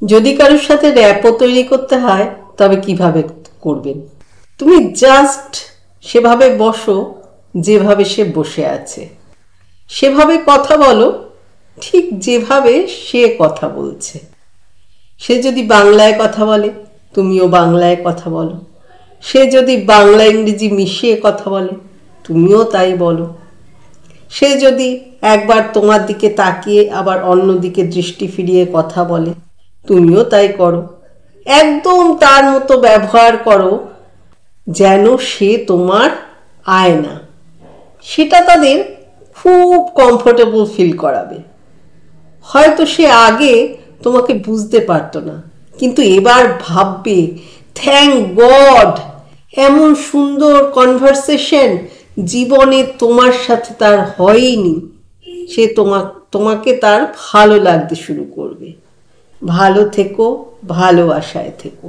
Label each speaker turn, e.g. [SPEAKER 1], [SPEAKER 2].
[SPEAKER 1] যদি কারোর সাথে র্যাপও তৈরি করতে হয় তবে কিভাবে করবেন? তুমি জাস্ট সেভাবে বসো যেভাবে সে বসে আছে, সেভাবে কথা বলো ঠিক যেভাবে সে কথা বলছে। সে যদি বাংলায় কথা বলে তুমিও বাংলায় কথা বলো, সে যদি বাংলা ইংরেজি মিশিয়ে কথা বলে তুমিও তাই বলো। সে যদি একবার তোমার দিকে তাকিয়ে আবার অন্যদিকে দৃষ্টি ফিরিয়ে কথা বলে তুমিও তাই করো। একদম তার মতো ব্যবহার করো যেন সে তোমার আয়না। সেটা তাদের খুব কমফোর্টেবল ফিল করাবে। হয়তো সে আগে তোমাকে বুঝতে পারতো না, কিন্তু এবার ভাববে থ্যাংক গড এমন সুন্দর কনভারসেশন জীবনে তোমার সাথে তার হয়নি। সে তোমাকে তার ভালো লাগতে শুরু করবে। ভালো থেকো, ভালোবাসায় থেকো।